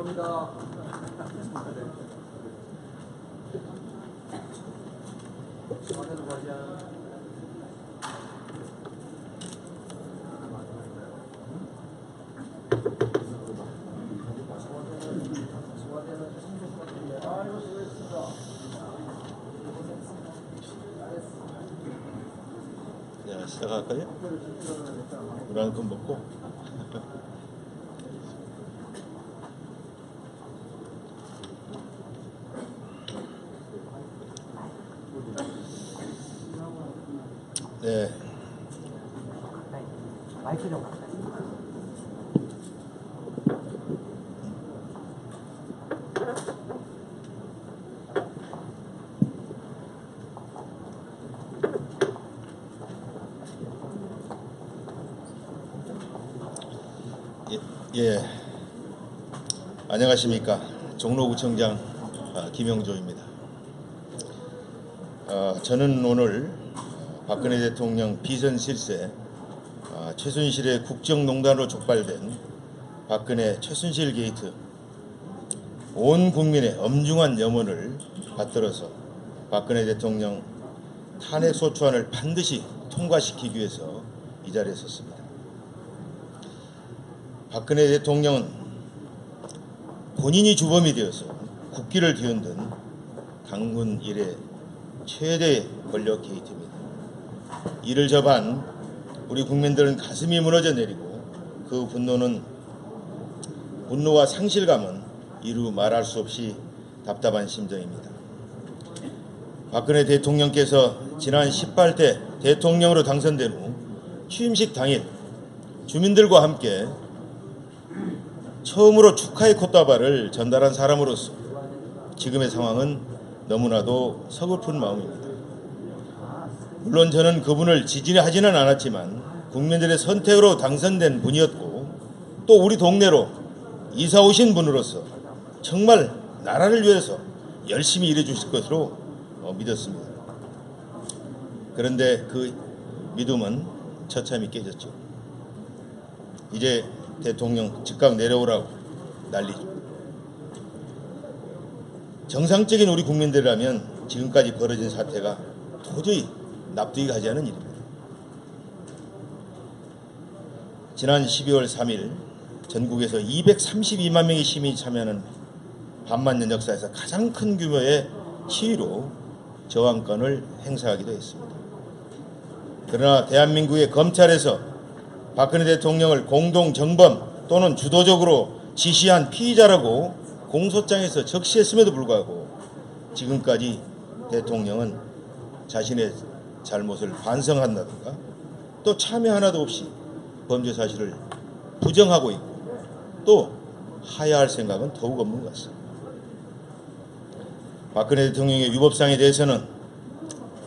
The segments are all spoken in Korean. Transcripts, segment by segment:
겁니다. 자, 시작할까요? 물 한 컵 먹고. 네. 마이크 좀. 예. 안녕하십니까. 종로구청장 김영조입니다. 저는 오늘 박근혜 대통령 비선 실세 최순실의 국정농단으로 촉발된 박근혜 최순실 게이트 온 국민의 엄중한 염원을 받들어서 박근혜 대통령 탄핵 소추안을 반드시 통과시키기 위해서 이 자리에 섰습니다. 박근혜 대통령은 본인이 주범이 되어서 국기를 뒤흔든 당군 이래 최대 권력 게이트입니다. 이를 접한 우리 국민들은 가슴이 무너져 내리고 그 분노와 상실감은 이루 말할 수 없이 답답한 심정입니다. 박근혜 대통령께서 지난 18대 대통령으로 당선된 후 취임식 당일 주민들과 함께 처음으로 축하의 꽃다발을 전달한 사람으로서 지금의 상황은 너무나도 서글픈 마음입니다. 물론 저는 그분을 지지하지는 않았지만 국민들의 선택으로 당선된 분이었고 또 우리 동네로 이사 오신 분으로서 정말 나라를 위해서 열심히 일해 주실 것으로 믿었습니다. 그런데 그 믿음은 처참히 깨졌죠. 이제 대통령 즉각 내려오라고 난리죠. 정상적인 우리 국민들이라면 지금까지 벌어진 사태가 도저히 납득이 가지 않은 일입니다. 지난 12월 3일 전국에서 232만 명의 시민이 참여하는 반만년 역사에서 가장 큰 규모의 시위로 저항권을 행사하기도 했습니다. 그러나 대한민국의 검찰에서 박근혜 대통령을 공동정범 또는 주도적으로 지시한 피의자라고 공소장에서 적시했음에도 불구하고 지금까지 대통령은 자신의 잘못을 반성한다든가 또 참여 하나도 없이 범죄 사실을 부정하고 있고 또 하야할 생각은 더욱 없는 것 같습니다. 박근혜 대통령의 위법상에 대해서는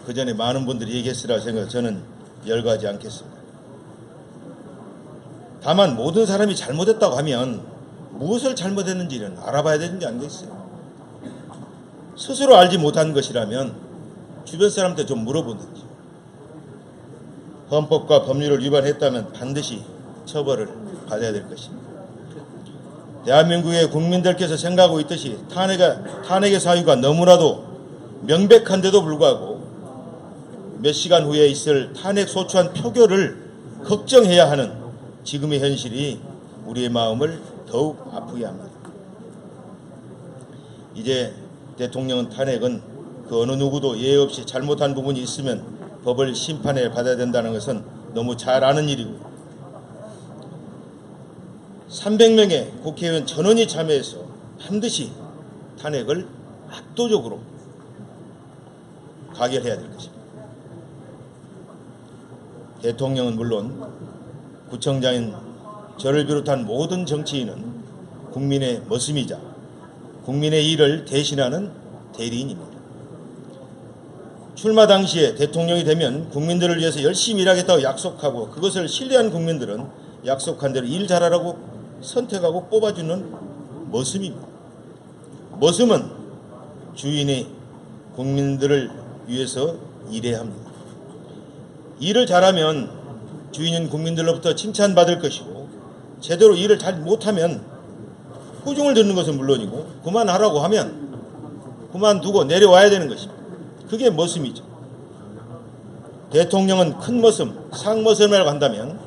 그 전에 많은 분들이 얘기했으라 생각해서 저는 열거하지 않겠습니다. 다만 모든 사람이 잘못했다고 하면 무엇을 잘못했는지는 알아봐야 되는 게 아니겠어요. 스스로 알지 못한 것이라면 주변 사람한테 좀 물어보든지 헌법과 법률을 위반했다면 반드시 처벌을 받아야 될 것입니다. 대한민국의 국민들께서 생각하고 있듯이 탄핵의 사유가 너무나도 명백한데도 불구하고 몇 시간 후에 있을 탄핵 소추안 표결을 걱정해야 하는 지금의 현실이 우리의 마음을 더욱 아프게 합니다. 이제 대통령 탄핵은 그 어느 누구도 예외 없이 잘못한 부분이 있으면 법을 심판해 받아야 된다는 것은 너무 잘 아는 일이고 300명의 국회의원 전원이 참여해서 반드시 탄핵을 압도적으로 가결해야 될 것입니다. 대통령은 물론 구청장인 저를 비롯한 모든 정치인은 국민의 머슴이자 국민의 일을 대신하는 대리인입니다. 출마 당시에 대통령이 되면 국민들을 위해서 열심히 일하겠다고 약속하고 그것을 신뢰한 국민들은 약속한 대로 일 잘하라고 선택하고 뽑아주는 머슴입니다. 머슴은 주인이 국민들을 위해서 일해야 합니다. 일을 잘하면 주인은 국민들로부터 칭찬받을 것이고 제대로 일을 잘 못하면 꾸중을 듣는 것은 물론이고 그만하라고 하면 그만두고 내려와야 되는 것입니다. 그게 머슴이죠. 대통령은 큰 머슴, 상머슴이라고 한다면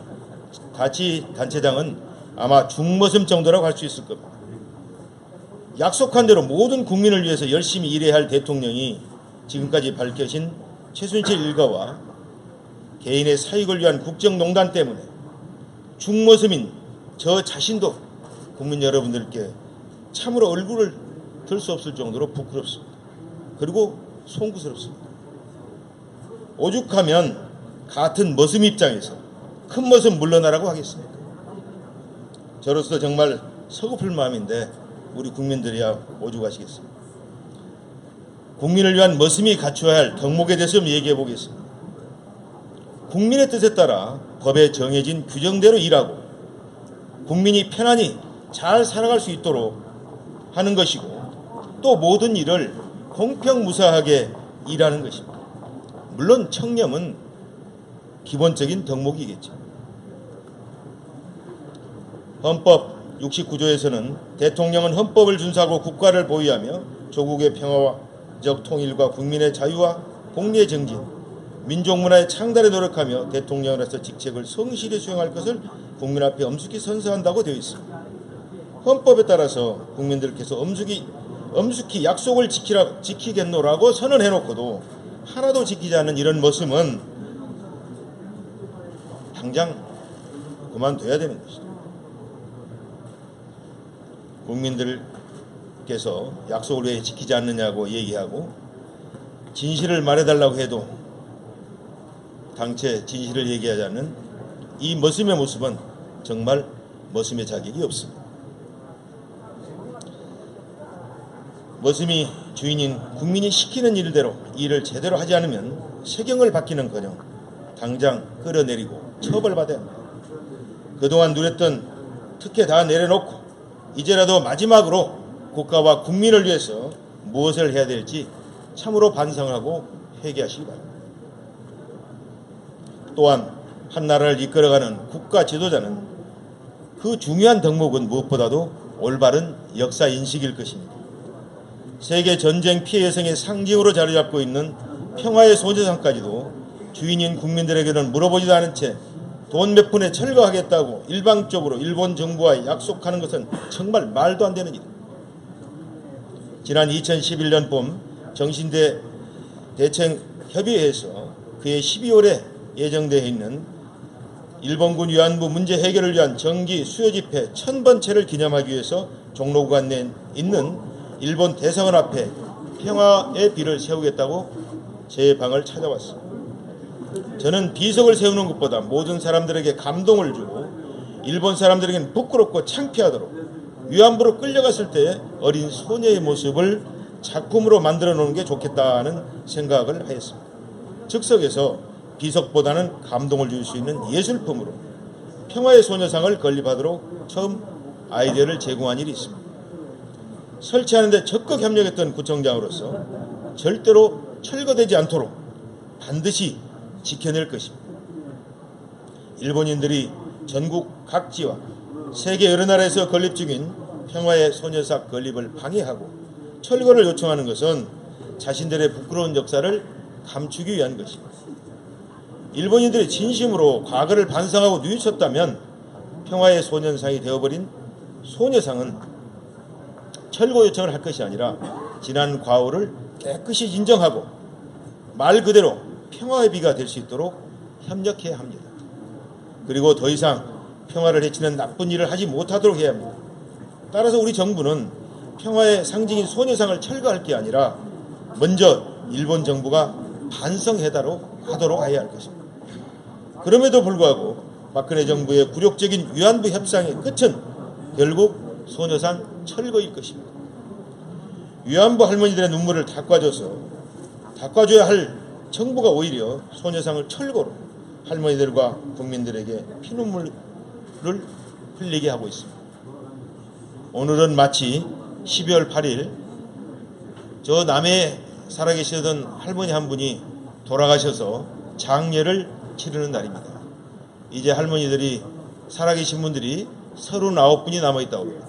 자치단체장은 아마 중머슴 정도라고 할 수 있을 겁니다. 약속한 대로 모든 국민을 위해서 열심히 일해야 할 대통령이 지금까지 밝혀진 최순실 일가와 개인의 사익을 위한 국정농단 때문에 중머슴인 저 자신도 국민 여러분들께 참으로 얼굴을 들 수 없을 정도로 부끄럽습니다. 그리고 송구스럽습니다. 오죽하면 같은 머슴 입장에서 큰 머슴 물러나라고 하겠습니까? 저로서 정말 서글플 마음인데 우리 국민들이야 오죽하시겠습니까? 국민을 위한 머슴이 갖춰야 할 덕목에 대해서 좀 얘기해 보겠습니다. 국민의 뜻에 따라 법에 정해진 규정대로 일하고 국민이 편안히 잘 살아갈 수 있도록 하는 것이고 또 모든 일을 공평무사하게 일하는 것입니다. 물론 청렴은 기본적인 덕목이겠죠. 헌법 69조에서는 대통령은 헌법을 준수하고 국가를 보위하며 조국의 평화적 통일과 국민의 자유와 공리의 정진, 민족 문화의 창달에 노력하며 대통령으로서 직책을 성실히 수행할 것을 국민 앞에 엄숙히 선서한다고 되어 있습니다. 헌법에 따라서 국민들께서 엄숙히 약속을 지키겠노라고 선언해놓고도 하나도 지키지 않는 이런 모습은 당장 그만둬야 되는 것이죠. 국민들께서 약속을 왜 지키지 않느냐고 얘기하고 진실을 말해달라고 해도 당최 진실을 얘기하지 않는 이 머슴의 모습은 정말 머슴의 자격이 없습니다. 머슴이 주인인 국민이 시키는 일대로 일을 제대로 하지 않으면 세경을 받기는커녕 당장 끌어내리고 처벌받아야 합니다. 그동안 누렸던 특혜 다 내려놓고 이제라도 마지막으로 국가와 국민을 위해서 무엇을 해야 될지 참으로 반성하고 회개하시기 바랍니다. 또한 한 나라를 이끌어가는 국가 지도자는 그 중요한 덕목은 무엇보다도 올바른 역사 인식일 것입니다. 세계 전쟁 피해 여성의 상징으로 자리 잡고 있는 평화의 소녀상까지도 주인인 국민들에게는 물어보지도 않은 채 돈 몇 푼에 철거하겠다고 일방적으로 일본 정부와 약속하는 것은 정말 말도 안 되는 일입니다. 지난 2011년 봄 정신대 대책협의회에서 그해 12월에 예정되어 있는 일본군 위안부 문제 해결을 위한 정기 수요 집회 1000번째를 기념하기 위해서 종로구간에 있는 일본 대사관 앞에 평화의 비를 세우겠다고 제 방을 찾아왔습니다. 저는 비석을 세우는 것보다 모든 사람들에게 감동을 주고 일본 사람들에게는 부끄럽고 창피하도록 위안부로 끌려갔을 때 어린 소녀의 모습을 작품으로 만들어 놓는 게 좋겠다는 생각을 하였습니다. 즉석에서 비석보다는 감동을 줄 수 있는 예술품으로 평화의 소녀상을 건립하도록 처음 아이디어를 제공한 일이 있습니다. 설치하는 데 적극 협력했던 구청장으로서 절대로 철거되지 않도록 반드시 지켜낼 것입니다. 일본인들이 전국 각지와 세계 여러 나라에서 건립 중인 평화의 소녀상 건립을 방해하고 철거를 요청하는 것은 자신들의 부끄러운 역사를 감추기 위한 것입니다. 일본인들이 진심으로 과거를 반성하고 뉘우쳤다면 평화의 소녀상이 되어버린 소녀상은 철거 요청을 할 것이 아니라 지난 과오를 깨끗이 인정하고 말 그대로 평화의 비가 될 수 있도록 협력해야 합니다. 그리고 더 이상 평화를 해치는 나쁜 일을 하지 못하도록 해야 합니다. 따라서 우리 정부는 평화의 상징인 소녀상을 철거할 게 아니라 먼저 일본 정부가 반성하도록 해야 할 것입니다. 그럼에도 불구하고 박근혜 정부의 굴욕적인 위안부 협상의 끝은 결국 소녀상 철거일 것입니다. 위안부 할머니들의 눈물을 닦아줘야 할 정부가 오히려 소녀상을 철거로 할머니들과 국민들에게 피눈물을 흘리게 하고 있습니다. 오늘은 마치 12월 8일 저 남해에 살아계시던 할머니 한 분이 돌아가셔서 장례를 치르는 날입니다. 이제 할머니들이 살아계신 분들이 39분이 남아있다고 합니다.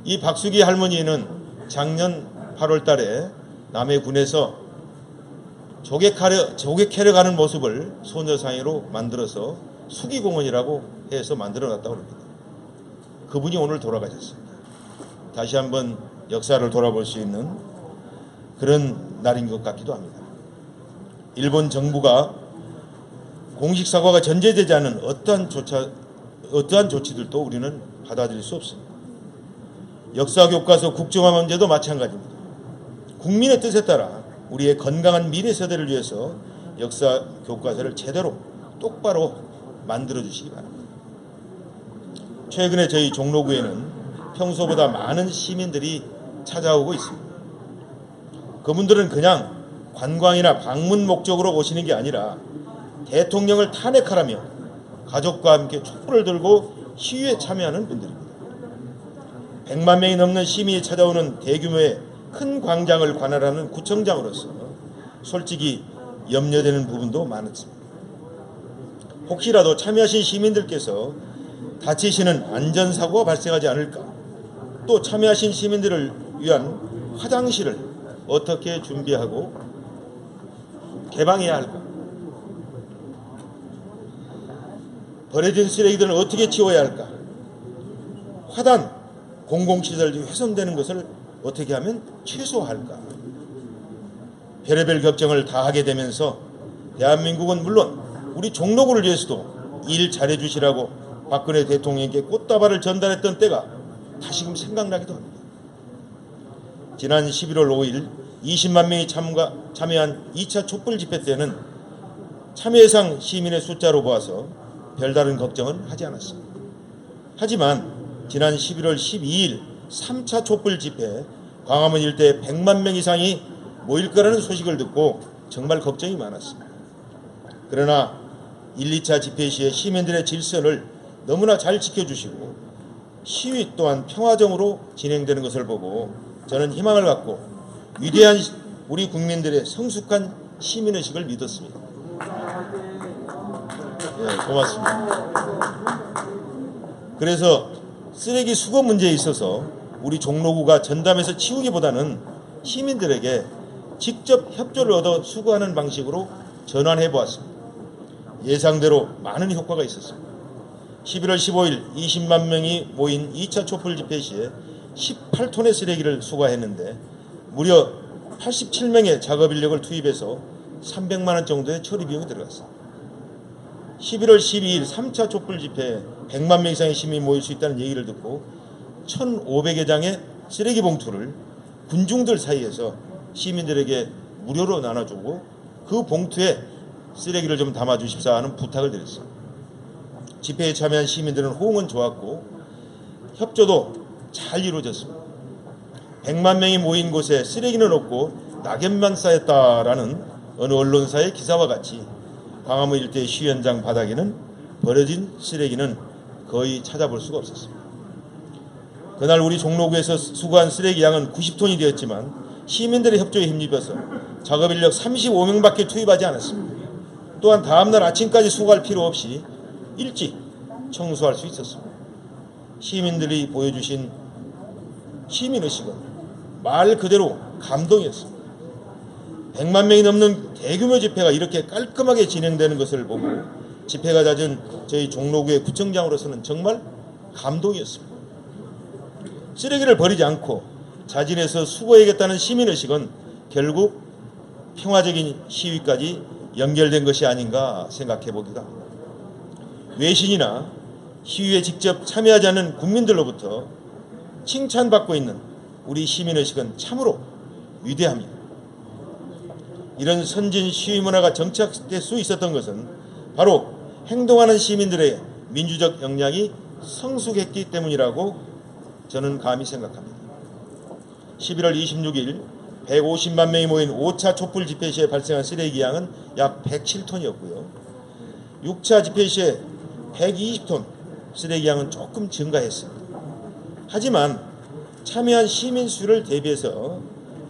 이 박수기 할머니는 작년 8월 달에 남해 군에서 조개 캐러 가는 모습을 소녀상회로 만들어서 수기공원이라고 해서 만들어놨다고 합니다. 그분이 오늘 돌아가셨습니다. 다시 한번 역사를 돌아볼 수 있는 그런 날인 것 같기도 합니다. 일본 정부가 공식 사과가 전제되지 않은 어떠한 조치들도 우리는 받아들일 수 없습니다. 역사 교과서 국정화 문제도 마찬가지입니다. 국민의 뜻에 따라 우리의 건강한 미래 세대를 위해서 역사 교과서를 제대로 똑바로 만들어 주시기 바랍니다. 최근에 저희 종로구에는 평소보다 많은 시민들이 찾아오고 있습니다. 그분들은 그냥 관광이나 방문 목적으로 오시는 게 아니라 대통령을 탄핵하라며 가족과 함께 촛불을 들고 시위에 참여하는 분들입니다. 100만 명이 넘는 시민이 찾아오는 대규모의 큰 광장을 관할하는 구청장으로서 솔직히 염려되는 부분도 많았습니다. 혹시라도 참여하신 시민들께서 다치시는 안전사고가 발생하지 않을까, 또 참여하신 시민들을 위한 화장실을 어떻게 준비하고 개방해야 할까, 버려진 쓰레기들은 어떻게 치워야 할까, 화단, 공공시설이 훼손되는 것을 어떻게 하면 최소화할까, 별의별 걱정을 다 하게 되면서 대한민국은 물론 우리 종로구를 위해서도 일 잘해주시라고 박근혜 대통령께 꽃다발을 전달했던 때가 다시금 생각나기도 합니다. 지난 11월 5일 20만 명이 참여한 2차 촛불 집회 때는 참여 예상 시민의 숫자로 보아서 별다른 걱정은 하지 않았습니다. 하지만 지난 11월 12일 3차 촛불 집회 광화문 일대에 100만 명 이상이 모일 거라는 소식을 듣고 정말 걱정이 많았습니다. 그러나 1, 2차 집회 시에 시민들의 질서를 너무나 잘 지켜주시고 시위 또한 평화적으로 진행되는 것을 보고 저는 희망을 갖고 위대한 우리 국민들의 성숙한 시민의식을 믿었습니다. 네, 고맙습니다. 그래서 쓰레기 수거 문제에 있어서 우리 종로구가 전담해서 치우기보다는 시민들에게 직접 협조를 얻어 수거하는 방식으로 전환해 보았습니다. 예상대로 많은 효과가 있었습니다. 11월 15일 20만 명이 모인 2차 촛불 집회 시에 18톤의 쓰레기를 수거했는데 무려 87명의 작업 인력을 투입해서 300만 원 정도의 처리 비용이 들어갔습니다. 11월 12일 3차 촛불 집회에 100만 명 이상의 시민이 모일 수 있다는 얘기를 듣고 1,500여 장의 쓰레기 봉투를 군중들 사이에서 시민들에게 무료로 나눠주고 그 봉투에 쓰레기를 좀 담아주십사 하는 부탁을 드렸습니다. 집회에 참여한 시민들은 호응은 좋았고 협조도 잘 이루어졌습니다. 100만 명이 모인 곳에 쓰레기는 없고 낙엽만 쌓였다라는 어느 언론사의 기사와 같이 광화문 일대 시위 현장 바닥에는 버려진 쓰레기는 거의 찾아볼 수가 없었습니다. 그날 우리 종로구에서 수거한 쓰레기 양은 90톤이 되었지만 시민들의 협조에 힘입어서 작업인력 35명밖에 투입하지 않았습니다. 또한 다음날 아침까지 수거할 필요 없이 일찍 청소할 수 있었습니다. 시민들이 보여주신 시민의식은 말 그대로 감동이었습니다. 100만 명이 넘는 대규모 집회가 이렇게 깔끔하게 진행되는 것을 보고 집회가 잦은 저희 종로구의 구청장으로서는 정말 감동이었습니다. 쓰레기를 버리지 않고 자진해서 수거해야겠다는 시민의식은 결국 평화적인 시위까지 연결된 것이 아닌가 생각해 보기도 합니다. 외신이나 시위에 직접 참여하지 않는 국민들로부터 칭찬받고 있는 우리 시민의식은 참으로 위대합니다. 이런 선진 시위 문화가 정착될 수 있었던 것은 바로 행동하는 시민들의 민주적 역량이 성숙했기 때문이라고 저는 감히 생각합니다. 11월 26일 150만 명이 모인 5차 촛불 집회 시에 발생한 쓰레기 양은 약 107톤이었고요. 6차 집회 시에 120톤 쓰레기 양은 조금 증가했습니다. 하지만 참여한 시민 수를 대비해서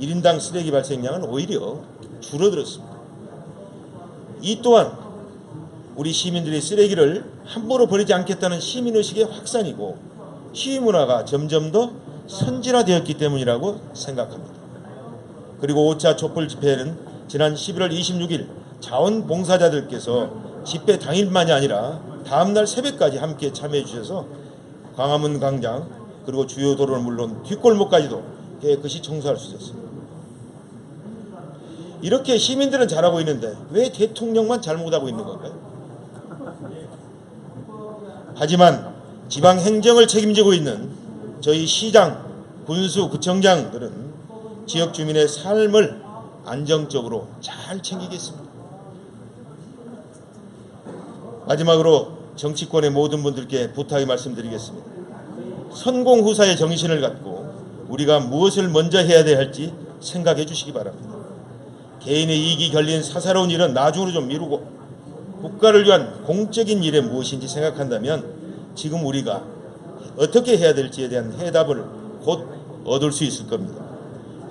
1인당 쓰레기 발생량은 오히려 줄어들었습니다. 이 또한 우리 시민들이 쓰레기를 함부로 버리지 않겠다는 시민의식의 확산이고 시위 문화가 점점 더 선진화되었기 때문이라고 생각합니다. 그리고 5차 촛불 집회는 지난 11월 26일 자원봉사자들께서 집회 당일만이 아니라 다음날 새벽까지 함께 참여해 주셔서 광화문 광장 그리고 주요 도로는 물론 뒷골목까지도 깨끗이 청소할 수 있었습니다. 이렇게 시민들은 잘하고 있는데 왜 대통령만 잘못하고 있는 건가요? 하지만 지방 행정을 책임지고 있는 저희 시장, 군수, 구청장들은 지역 주민의 삶을 안정적으로 잘 챙기겠습니다. 마지막으로 정치권의 모든 분들께 부탁의 말씀드리겠습니다. 선공후사의 정신을 갖고 우리가 무엇을 먼저 해야 할지 생각해 주시기 바랍니다. 개인의 이익이 걸린 사사로운 일은 나중으로 좀 미루고 국가를 위한 공적인 일에 무엇인지 생각한다면 지금 우리가 어떻게 해야 될지에 대한 해답을 곧 얻을 수 있을 겁니다.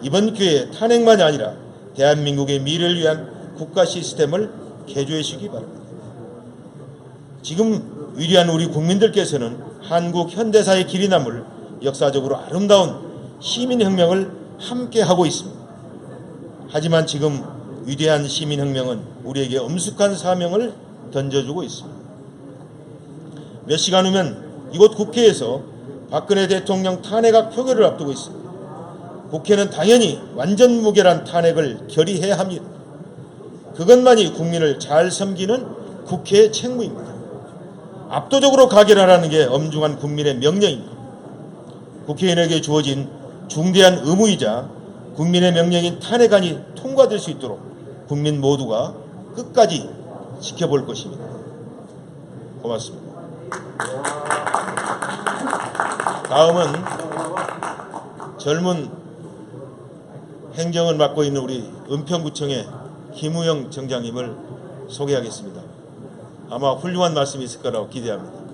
이번 기회에 탄핵만이 아니라 대한민국의 미래를 위한 국가 시스템을 개조해 주시기 바랍니다. 지금 위대한 우리 국민들께서는 한국 현대사의 길이 남을 역사적으로 아름다운 시민혁명을 함께하고 있습니다. 하지만 지금 위대한 시민혁명은 우리에게 엄숙한 사명을 던져주고 있습니다. 몇 시간 후면 이곳 국회에서 박근혜 대통령 탄핵안 표결을 앞두고 있습니다. 국회는 당연히 완전 무결한 탄핵을 결의해야 합니다. 그것만이 국민을 잘 섬기는 국회의 책무입니다. 압도적으로 가결하라는 게 엄중한 국민의 명령입니다. 국회의원에게 주어진 중대한 의무이자 국민의 명령인 탄핵안이 통과될 수 있도록 국민 모두가 끝까지 지켜볼 것입니다. 고맙습니다. 다음은 젊은 행정을 맡고 있는 우리 은평구청의 김우영 청장님을 소개하겠습니다. 아마 훌륭한 말씀이 있을 거라고 기대합니다.